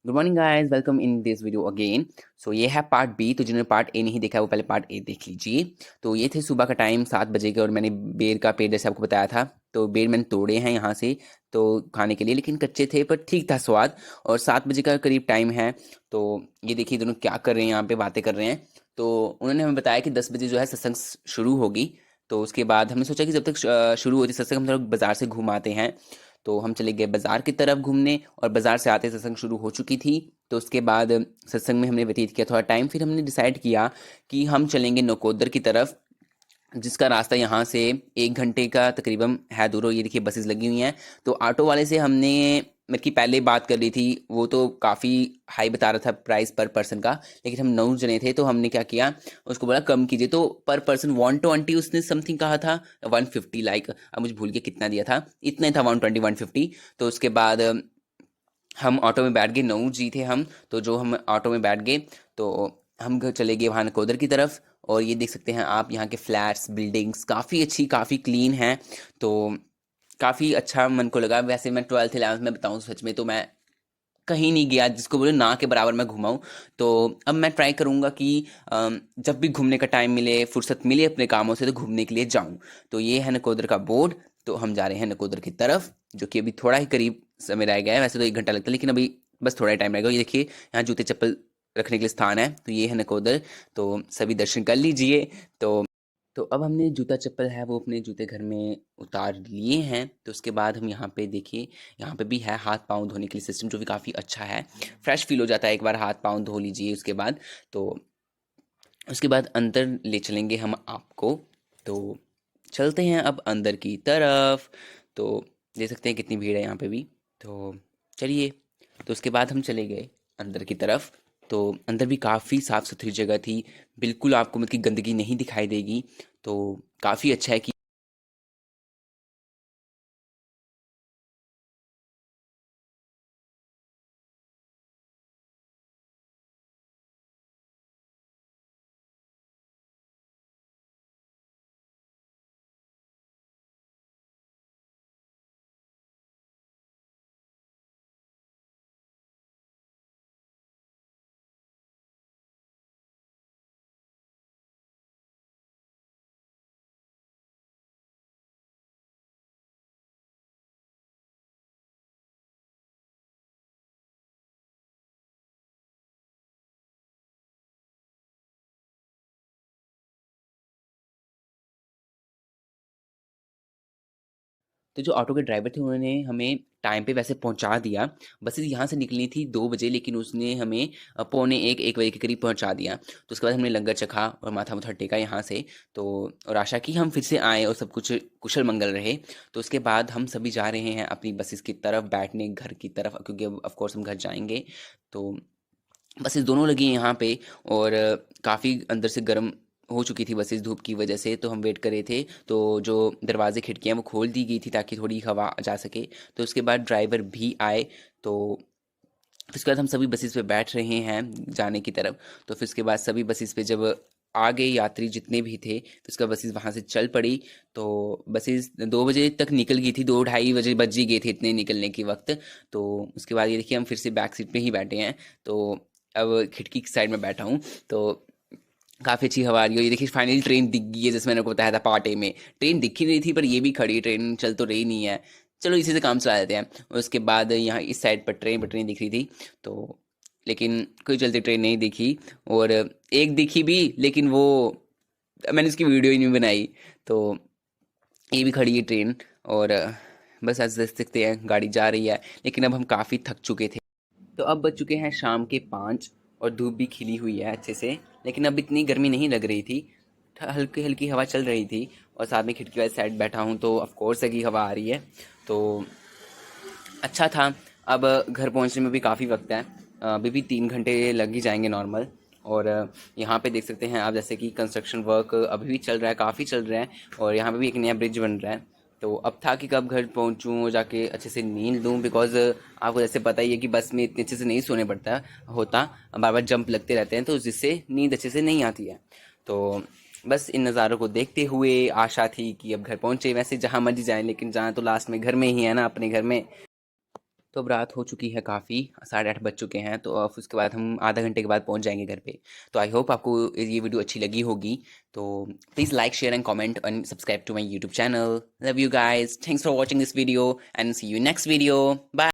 Good morning guys, welcome in this video again. So ये है part B. तो जिन्होंने पार्ट ए नहीं देखा है वो पहले पार्ट ए देख लीजिए। तो ये थे सुबह का टाइम 7 बजे के, और मैंने बेर का पेड़ जैसे आपको बताया था। तो बेर मैंने तोड़े हैं यहाँ से तो खाने के लिए, लेकिन कच्चे थे पर ठीक था स्वाद। और 7 बजे का करीब टाइम है। तो ये देखिए दोनों क्या कर रहे हैं, यहाँ पे बातें कर रहे हैं। तो उन्होंने हमें बताया कि 10 बजे जो है सत्संग शुरू होगी। तो उसके बाद हमने सोचा कि जब तक शुरू होती सत्संग हम लोग बाजार से घूम आते हैं। तो हम चले गए बाजार की तरफ घूमने, और बाजार से आते सत्संग शुरू हो चुकी थी। तो उसके बाद सत्संग में हमने व्यतीत किया थोड़ा टाइम, फिर हमने डिसाइड किया कि हम चलेंगे नकोदर की तरफ, जिसका रास्ता यहाँ से 1 घंटे का तकरीबन है दूर। और ये देखिए बसेस लगी हुई हैं। तो ऑटो वाले से हमने मतलब कि पहले बात कर ली थी, वो तो काफ़ी हाई बता रहा था प्राइस पर पर्सन का। लेकिन हम 9 जने थे तो हमने क्या किया, उसको बोला कम कीजिए। तो पर पर्सन 120 उसने समथिंग कहा था, 150 लाइक, अब मुझे भूल के कितना दिया था, इतना ही था, 120 150। तो उसके बाद हम ऑटो में बैठ गए, 9 जी थे हम। तो जो हम ऑटो में बैठ गए, तो हम चले गए वहाँ नकोदर की तरफ। और ये देख सकते हैं आप यहाँ के फ्लैट्स बिल्डिंग्स काफ़ी अच्छी काफ़ी क्लीन हैं। तो काफ़ी अच्छा मन को लगा। वैसे मैं 12th 11th में बताऊँ सच में तो मैं कहीं नहीं गया जिसको बोले ना के बराबर मैं घुमाऊँ। तो अब मैं ट्राई करूँगा कि जब भी घूमने का टाइम मिले, फुर्सत मिले अपने कामों से, तो घूमने के लिए जाऊँ। तो ये है नकोदर का बोर्ड। तो हम जा रहे हैं नकोदर की तरफ, जो कि अभी थोड़ा ही करीब समय रह गया है। वैसे तो 1 घंटा लगता है, लेकिन अभी बस थोड़ा ही टाइम रहेगा। ये देखिए यहाँ जूते चप्पल रखने के लिए स्थान है। तो ये है नकोदर। तो सभी दर्शन कर लीजिए। तो तो अब हमने जूता चप्पल है वो अपने जूते घर में उतार लिए हैं। तो उसके बाद हम यहाँ पे देखिए, यहाँ पे भी है हाथ पाँव धोने के लिए सिस्टम, जो भी काफ़ी अच्छा है। फ्रेश फील हो जाता है एक बार हाथ पाँव धो लीजिए उसके बाद। तो उसके बाद अंदर ले चलेंगे हम आपको। तो चलते हैं अब अंदर की तरफ। तो देख सकते हैं कितनी भीड़ है यहाँ पे भी। तो चलिए। तो उसके बाद हम चले गए अंदर की तरफ। तो अंदर भी काफ़ी साफ़ सुथरी जगह थी। बिल्कुल आपको मतलब कि गंदगी नहीं दिखाई देगी। तो काफ़ी अच्छा है कि तो जो ऑटो के ड्राइवर थे उन्होंने हमें टाइम पे वैसे पहुंचा दिया। बसेस यहाँ से निकलनी थी 2 बजे, लेकिन उसने हमें पौने 1 1 बजे के करीब पहुंचा दिया। तो उसके बाद हमने लंगर चखा और माथा मुथा टेका यहाँ से। तो और आशा की हम फिर से आए और सब कुछ कुशल मंगल रहे। तो उसके बाद हम सभी जा रहे हैं अपनी बसेस की तरफ बैठने, घर की तरफ, क्योंकि अब ऑफ कोर्स हम घर जाएंगे। तो बसेस दोनों लगी हैं यहाँ पे। और काफ़ी अंदर से गर्म हो चुकी थी बसेस धूप की वजह से। तो हम वेट कर रहे थे। तो जो दरवाजे खिड़कियाँ वो खोल दी गई थी ताकि थोड़ी हवा जा सके। तो उसके बाद ड्राइवर भी आए। तो फिर उसके बाद हम सभी बसेस पे बैठ रहे हैं जाने की तरफ। तो फिर उसके बाद सभी बसेस पे जब आ गए यात्री जितने भी थे, फिर उसका बसेस वहाँ से चल पड़ी। तो बसेस 2 बजे तक निकल गई थी, 2 ढाई बजे बज ही गए थे इतने निकलने के वक्त। तो उसके बाद ये देखिए हम फिर से बैक सीट पे ही बैठे हैं। तो अब खिड़की की साइड में बैठा हूँ। तो काफ़ी अच्छी हवा आ रही है। ये देखिए फाइनली ट्रेन दिख गई है, जैसे मैंने आपको बताया था पार्ट ए में। ट्रेन दिख ही नहीं थी पर ये भी खड़ी है, ट्रेन चल तो रही नहीं है। चलो इसी से काम चला लेते हैं। उसके बाद यहाँ इस साइड पर ट्रेन दिख रही थी। तो लेकिन कोई चलती ट्रेन नहीं दिखी। और एक दिखी भी, लेकिन वो मैंने उसकी वीडियो ही नहीं बनाई। तो ये भी खड़ी है ट्रेन। और बस ऐसे देख सकते हैं गाड़ी जा रही है। लेकिन अब हम काफ़ी थक चुके थे। तो अब बज चुके हैं शाम के 5, और धूप भी खिली हुई है अच्छे से। लेकिन अब इतनी गर्मी नहीं लग रही थी। हल्की हल्की हवा चल रही थी। और साथ में खिड़की वाली साइड बैठा हूँ तो ऑफ कोर्स है कि हवा आ रही है। तो अच्छा था। अब घर पहुँचने में भी काफ़ी वक्त है। अभी भी 3 घंटे लग ही जाएंगे नॉर्मल। और यहाँ पे देख सकते हैं आप जैसे कि कंस्ट्रक्शन वर्क अभी भी चल रहा है, काफ़ी चल रहा है। और यहाँ पे भी एक नया ब्रिज बन रहा है। तो अब था कि कब घर पहुँचूँ और जाके अच्छे से नींद लूँ, बिकॉज़ आपको जैसे पता ही है कि बस में इतने अच्छे से नहीं सोने पड़ता होता। बार बार जंप लगते रहते हैं तो जिससे नींद अच्छे से नहीं आती है। तो बस इन नज़ारों को देखते हुए आशा थी कि अब घर पहुँचे। वैसे जहाँ मर्जी जाएं, लेकिन जहाँ तो लास्ट में घर में ही है ना, अपने घर में। तो अब रात हो चुकी है काफ़ी, 8:30 बज चुके हैं, तो अब उसके बाद हम आधा घंटे के बाद पहुंच जाएंगे घर पे। तो आई होप आपको ये वीडियो अच्छी लगी होगी। तो please like, share and comment and subscribe to my YouTube channel. Love you guys, thanks for watching this video and see you next video. Bye.